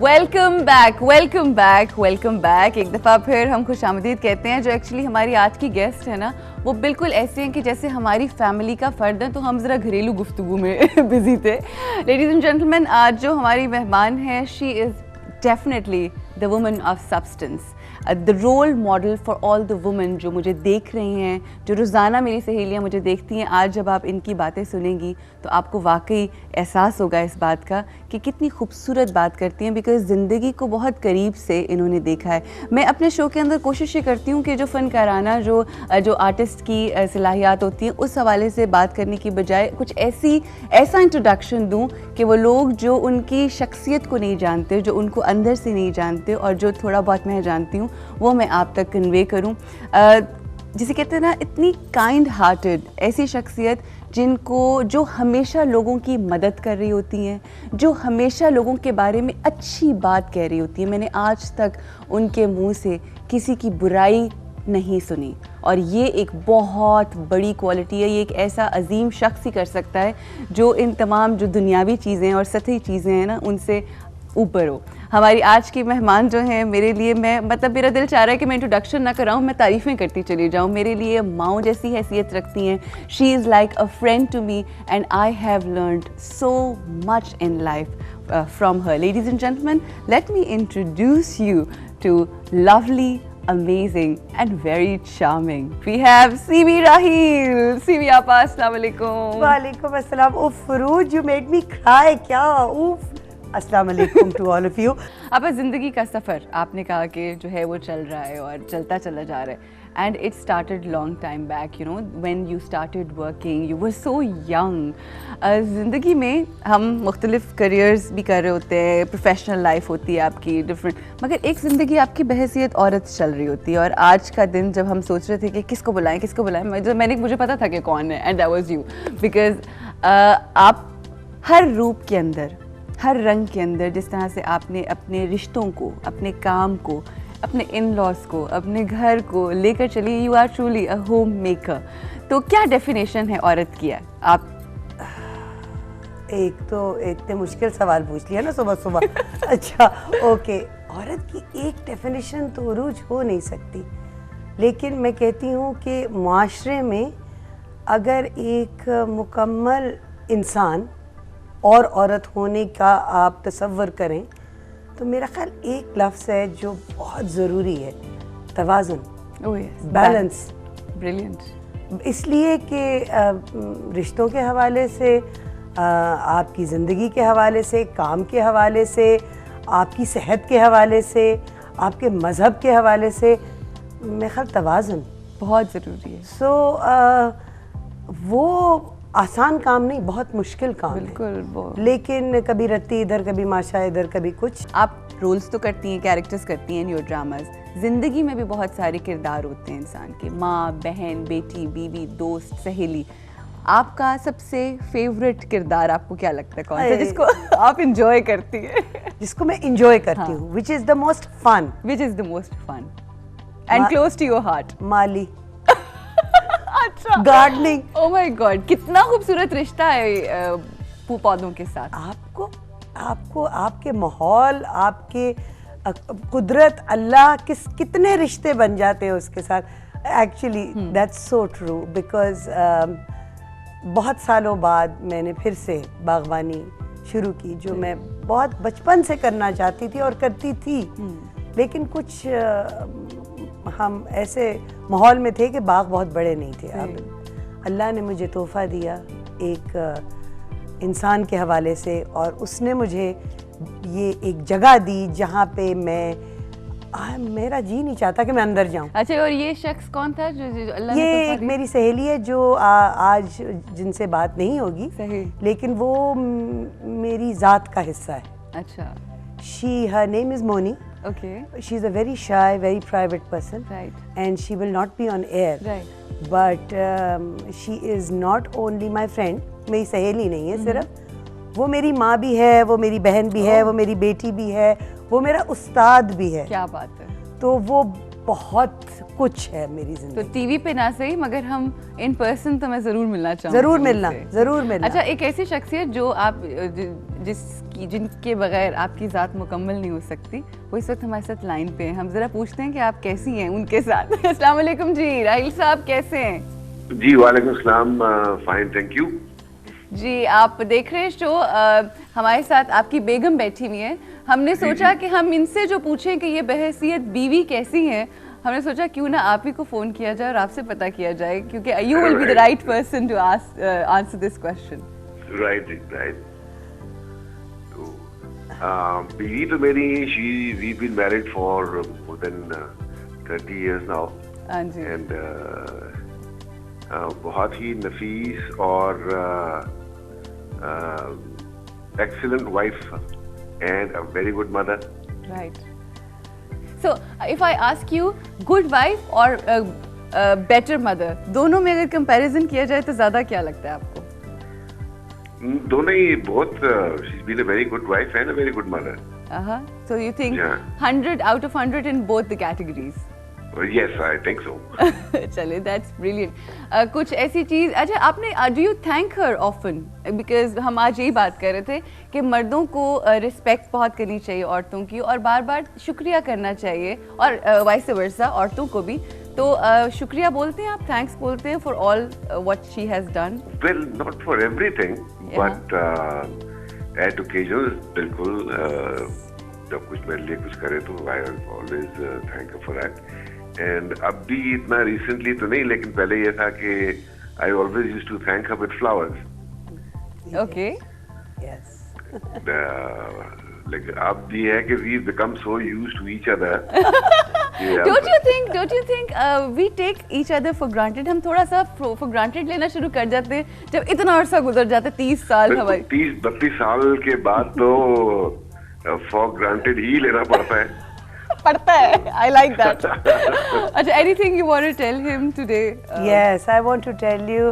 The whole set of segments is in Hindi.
Welcome back welcome back welcome back. एक दफ़ा फिर हम खुशामदीद कहते हैं। जो एक्चुअली हमारी आज की गेस्ट है ना, वो बिल्कुल ऐसे हैं कि जैसे हमारी फैमिली का फ़र्द है, तो हम ज़रा घरेलू गुफ्तगू में बिजी थे। लेडीज़ एंड जेंटलमैन, आज जो हमारी मेहमान है, she is definitely the woman of substance, the role model for all the women जो मुझे देख रही हैं, जो रोज़ाना मेरी सहेलियाँ मुझे देखती हैं। आज जब आप इनकी बातें सुनेंगी तो आपको वाकई एहसास होगा इस बात का कि कितनी खूबसूरत बात करती हैं, बिकॉज़ ज़िंदगी को बहुत करीब से इन्होंने देखा है। मैं अपने शो के अंदर कोशिश ये करती हूँ कि जो फ़नकाराना जो आर्टिस्ट की सलाहियात होती हैं, उस हवाले से बात करने की बजाय कुछ ऐसा इंट्रोडक्शन दूँ कि वो लोग जो उनकी शख्सियत को नहीं जानते, जो उनको अंदर से नहीं जानते, और जो थोड़ा बहुत मैं जानती हूँ वो मैं आप तक कन्वे करूँ। जिसे कहते हैं ना, इतनी काइंड हार्टेड ऐसी शख्सियत जो हमेशा लोगों की मदद कर रही होती हैं, जो हमेशा लोगों के बारे में अच्छी बात कह रही होती है। मैंने आज तक उनके मुंह से किसी की बुराई नहीं सुनी, और ये एक बहुत बड़ी क्वालिटी है। ये एक ऐसा अजीम शख्स ही कर सकता है जो इन तमाम जो दुनियावी चीज़ें और सतही चीज़ें हैं ना, उनसे ऊपर हो। हमारी आज की मेहमान जो हैं, मेरे लिए मेरा दिल चाह रहा है कि मैं इंट्रोडक्शन ना कराऊँ, मैं तारीफ़ें करती चली जाऊँ। मेरे लिए माँ जैसी हैसियत रखती हैं। She is like a friend to me and I have learned so much in life from her. Ladies and gentleman, let me introduce you to lovely, amazing and very charming. We have सीवी राहील। सीवी आपा, अस्सलाम वालेकुम। वालेकुम अस्सलाम। उफ Farooz, you made me cry। क्या उफ। अस्सलाम वालेकुम to all of you। आपा, ज़िंदगी का सफ़र आपने कहा कि जो है वो चल रहा है और चलता चला जा रहा है। And it started long time back, you know, when you started working, you were so young. ज़िंदगी में हम मुख्तलिफ करियर्स भी कर रहे होते हैं, प्रोफेशनल लाइफ होती है आपकी डिफरेंट, मगर एक ज़िंदगी आपकी बहैसियत औरत चल रही होती है। और आज का दिन जब हम सोच रहे थे कि किसको बुलाएं, मुझे पता था कि कौन है, and that was you, because आप हर रूप के अंदर, हर रंग के अंदर, जिस तरह से आपने अपने रिश्तों को, अपने काम को, अपने इन लॉज को, अपने घर को लेकर चली, you are truly a home maker. तो क्या डेफिनेशन है औरत की है आप? एक तो मुश्किल सवाल पूछ लिया ना सुबह सुबह। अच्छा ओके, औरत की एक डेफिनेशन तो उरूज हो नहीं सकती, लेकिन मैं कहती हूँ कि मुआशरे में अगर एक मुकम्मल इंसान और औरत होने का आप तसव्वुर करें, तो मेरा ख्याल एक लफ्ज़ है जो बहुत ज़रूरी है, तवाज़ुन, बैलेंस। ब्रिलियंट। इसलिए कि रिश्तों के हवाले से, आपकी ज़िंदगी के हवाले से, काम के हवाले से, आपकी सेहत के हवाले से, आपके मज़हब के हवाले से, मेरा ख्याल तवाज़ुन बहुत ज़रूरी है। वो आसान काम नहीं, बहुत मुश्किल काम है। बिल्कुल। लेकिन कभी रत्ती इधर, कभी माशा इधर, कभी कुछ। आप रोल्स तो करती हैं, कैरेक्टर्स करती हैं इन योर ड्रामाज। ज़िंदगी में भी बहुत सारे किरदार होते हैं इंसान के, माँ, बहन, बेटी, बीवी, दोस्त, सहेली। आपका सबसे फेवरेट किरदार आपको क्या लगता है, कौन सा जिसको आप इंजॉय करती हैं? जिसको मैं इंजॉय करती हूँ, which is the most fun and close to your heart? माली। अच्छा, गार्डनिंग। ओह माय गॉड, कितना खूबसूरत रिश्ता है पौधों के साथ। आपको आपके माहौल, आपके कुदरत, अल्लाह कितने रिश्ते बन जाते हैं उसके साथ। Actually that's so true, because बहुत सालों बाद मैंने फिर से बागवानी शुरू की, जो मैं बहुत बचपन से करना चाहती थी और करती थी, लेकिन कुछ हम ऐसे माहौल में थे कि बाग बहुत बड़े नहीं थे। अब अल्लाह ने मुझे तोहफ़ा दिया एक इंसान के हवाले से, और उसने मुझे ये एक जगह दी जहाँ पे मेरा जी नहीं चाहता कि मैं अंदर जाऊँ। अच्छा, और ये शख्स कौन था जो अल्लाह ने ये एक मेरी सहेली है जो आज जिनसे बात नहीं होगी, लेकिन वो मेरी ज़ात का हिस्सा है। अच्छा। her name is Moni. Okay. She's a very shy, very private person. Right. And she will not be on air. Right. But she is not only my friend. मेरी सहेली नहीं है सिर्फ, वो मेरी माँ भी है, वो मेरी बहन भी है, वो मेरी बेटी भी है, वो मेरा उस्ताद भी है। क्या बात है। तो वो बहुत कुछ है मेरी तो जिंदगी। टीवी पे ना सही मगर हम इन पर्सन तो मैं जरूर मिलना चाहूंगी। जरूर मिलना, उनसे। जरूर मिलना। अच्छा, एक ऐसी शख्सियत जो आप जिनके बगैर आपकी ज़ात मुकम्मल नहीं हो सकती, वो इस वक्त हमारे साथ लाइन पे हैं। हम जरा पूछते हैं कि आप कैसी हैं उनके साथ। अस्सलाम वालेकुम जी, राहिल साहब कैसे हैं? जी वालेकुम सलाम, फाइन थैंक यू। जी, आप देख रहे हैं शो, हमारे साथ आपकी बेगम बैठी हुई हैं। हमने सोचा कि हम इनसे जो पूछें कि ये बहैसियत बीवी कैसी हैं, हमने सोचा क्यों ना आप ही को फ़ोन किया जाए और आपसे पता किया जाए, क्योंकि you will be the right person to answer this question. Right right. तो बीवी तो मेरी we been married for more than 30 years now. हाँ जी। एंड बहुत ही नफीस और excellent wife and a very good mother. Right. So, if I ask you, good wife और better mother, दोनों में अगर comparison किया जाए तो ज़्यादा क्या लगता है आपको? दोनों ही बहुत, she's been a very good wife and a very good mother. So you think Yeah. 100 out of 100 in both the categories? Yes, I think so. चले, that's brilliant. कुछ ऐसी चीज़, अच्छा आपने do you thank her often? Because हम आज यही बात कर रहे थे कि मर्दों को रिस्पेक्ट बहुत करनी चाहिए औरतों की, और बार बार शुक्रिया करना चाहिए, और वाइस वर्सा औरतों को भी। तो शुक्रिया बोलते हैं आप, थैंक्स बोलते हैं for all what she has done? Well, not for everything, but at occasions, बिल्कुल, जब कुछ मेरे लिए कुछ करे तो I always thank her for that. And अब भी इतना recently तो नहीं, लेकिन पहले ये था कि I always used to thank her with flowers. Okay. Yes. Like अब भी है कि we become so used to each other. Don't you think we take each other for granted? हम थोड़ा सा for granted लेना शुरू कर जाते हैं जब इतना अरसा गुजर जाता है, 30 साल हमारे। 30-32 साल के बाद तो for granted ही लेना पड़ता है। पड़ता है, I like that. अच्छा, anything you want to tell him today? Yes, I want to tell you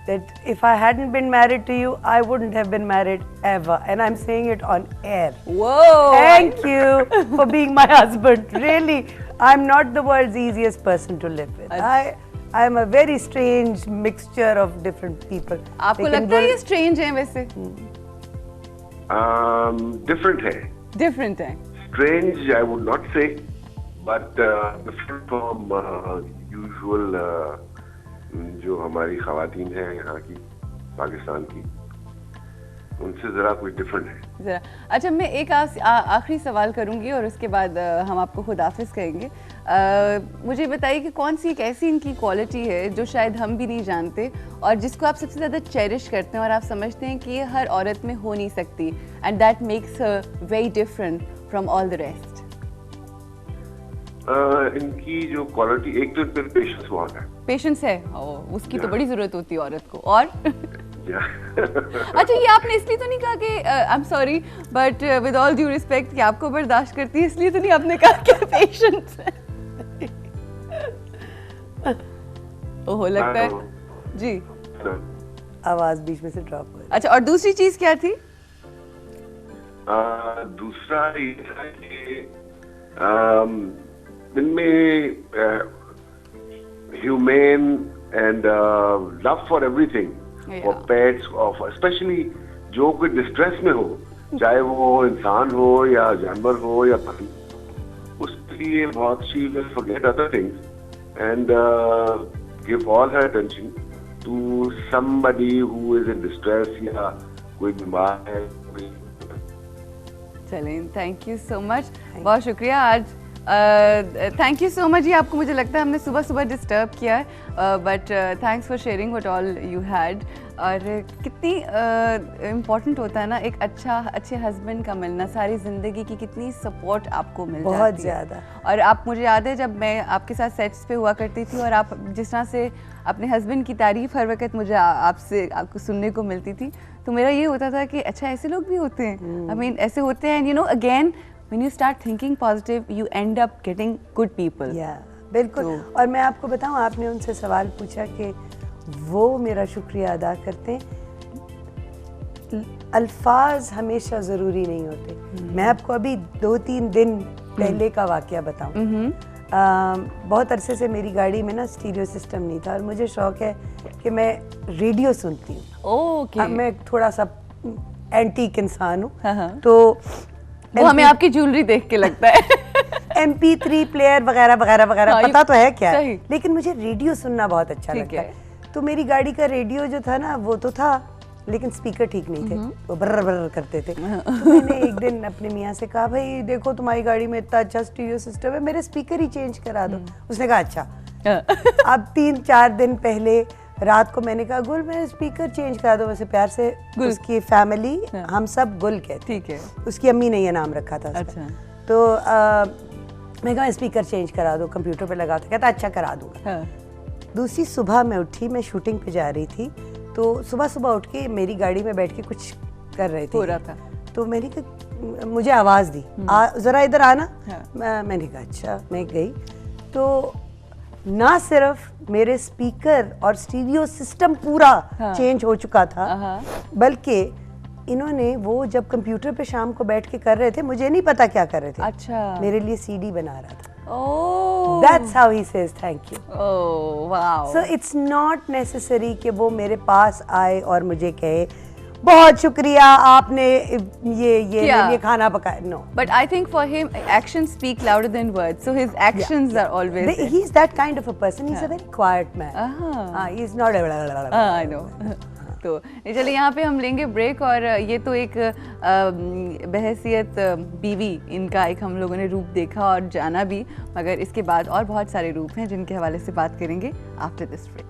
that if I hadn't been married to you, I wouldn't have been married ever. And I'm saying it on air. Whoa! Thank you for being my husband. Really, I'm not the world's easiest person to live with. I am a very strange mixture of different people. आपको लगता है ये strange है वैसे? Different है। Different है। Strange, I would not say, but different from usual जो हमारी ख़वातीन हैं यहाँ की, पाकिस्तान की, उनसे ज़रा कुछ डिफरेंट है। ज़रा अच्छा, मैं एक आखिरी सवाल करूँगी और उसके बाद हम आपको खुद हाफिज कहेंगे। मुझे बताइए कि कौन सी एक ऐसी इनकी क्वालिटी है जो शायद हम भी नहीं जानते और जिसको आप सबसे ज़्यादा चेरिश करते हैं और आप समझते हैं कि ये हर औरत में हो नहीं सकती, and that makes her very different from all the rest. इनकी जो क्वालिटी, एक तो इनके पेशेंस बहुत है। पेशेंस है, उसकी तो बड़ी ज़रूरत होती है औरत को। और अच्छा, ये आपने इसलिए तो नहीं कहा कि I am sorry but with all due respect कि आपको बर्दाश्त करती है, इसलिए तो नहीं आपने कहा कि पेशेंस है? ओहो, लगता है जी आवाज बीच में से ड्रॉप हो गई। अच्छा, और दूसरी चीज क्या थी? दूसरा ये था कि इनमें human and love for everything, for pets, specially जो कोई डिस्ट्रेस में हो, चाहे वो इंसान हो या जानवर हो या पक्षी, उसके लिए बहुत she will forget other things and give all her attention to somebody who is in distress या कोई बीमार है। चलें, थैंक यू सो मच, बहुत शुक्रिया। आज थैंक यू सो मच। ये आपको मुझे लगता है हमने सुबह सुबह डिस्टर्ब किया है, but thanks for sharing what all you had. और कितनी इम्पोर्टेंट होता है ना एक अच्छे हस्बैंड का मिलना, सारी ज़िंदगी की कितनी सपोर्ट आपको मिल जाती है, बहुत ज़्यादा। और आप, मुझे याद है जब मैं आपके साथ सेट्स पे हुआ करती थी और आप जिस तरह से अपने हस्बैंड की तारीफ़ हर वक्त मुझे आपको सुनने को मिलती थी, तो मेरा ये होता था कि अच्छा ऐसे लोग भी होते हैं, आई मीन ऐसे होते हैं, you know, again when you start thinking positive you end up getting good people. बिल्कुल। और मैं आपको बताऊं, आपने उनसे सवाल पूछा कि वो मेरा शुक्रिया अदा करते हैं, अल्फाज हमेशा ज़रूरी नहीं होते। मैं आपको अभी 2-3 दिन पहले का वाकया बताऊं। बहुत अरसे से मेरी गाड़ी में ना स्टीरियो सिस्टम नहीं था और मुझे शौक है कि मैं रेडियो सुनती हूँ। ओके। मैं थोड़ा सा एंटीक इंसान हाँ। हूँ, तो वो हमें आपकी ज्वेलरी देख के लगता है। MP3 प्लेयर वगैरह वगैरह वगैरह हाँ, पता तो है क्या सही। है, लेकिन मुझे रेडियो सुनना बहुत अच्छा ठीक लगता है। है। तो मेरी गाड़ी का रेडियो जो था ना वो तो था, लेकिन स्पीकर ठीक नहीं थे, वो बर्र बर्र करते थे। तो मैंने एक दिन अपने मियाँ से कहा, भाई देखो तुम्हारी गाड़ी में इतना अच्छा स्टीरियो सिस्टम है, मेरे स्पीकर ही चेंज करा दो। उसने कहा अच्छा। अब 3-4 दिन पहले रात को मैंने कहा, गुल मेरे स्पीकर चेंज करा दो। वैसे प्यार से उसकी फैमिली हम सब गुल कहते, ठीक है। उसकी अम्मी ने ये नाम रखा था उसका। अच्छा। तो मैं कहा स्पीकर चेंज करा दो, कंप्यूटर पे लगा था। कहता अच्छा करा दूंगा। हाँ। दूसरी सुबह मैं उठी, मैं शूटिंग पे जा रही थी, तो सुबह सुबह उठ के मेरी गाड़ी में बैठ के कुछ कर रहे थे, हो रहा था। तो मैंने कहा, मुझे आवाज़ दी, ज़रा इधर आना। हाँ। मैंने कहा अच्छा। मैं गई तो ना सिर्फ मेरे स्पीकर और स्टीरियो सिस्टम पूरा चेंज हो चुका था, बल्कि इन्होंने वो जब कंप्यूटर पे शाम को बैठ के कर रहे थे, मुझे नहीं पता क्या कर रहे थे, अच्छा। मेरे लिए CD बना रहा था। ओह, That's how he says thank you. Oh wow. So it's not necessary कि वो मेरे पास आए और मुझे कहे बहुत शुक्रिया आपने ये मेरे लिए खाना पकाया। No. But I think for him, actions speak louder than words. So his actions are always. He's that kind of a person. He's a very quiet man. He's not. I know. तो चलिए यहाँ पे हम लेंगे ब्रेक, और ये तो एक बहैसियत बीवी इनका एक हम लोगों ने रूप देखा और जाना भी, मगर इसके बाद और बहुत सारे रूप हैं जिनके हवाले से बात करेंगे आफ्टर दिस ब्रेक।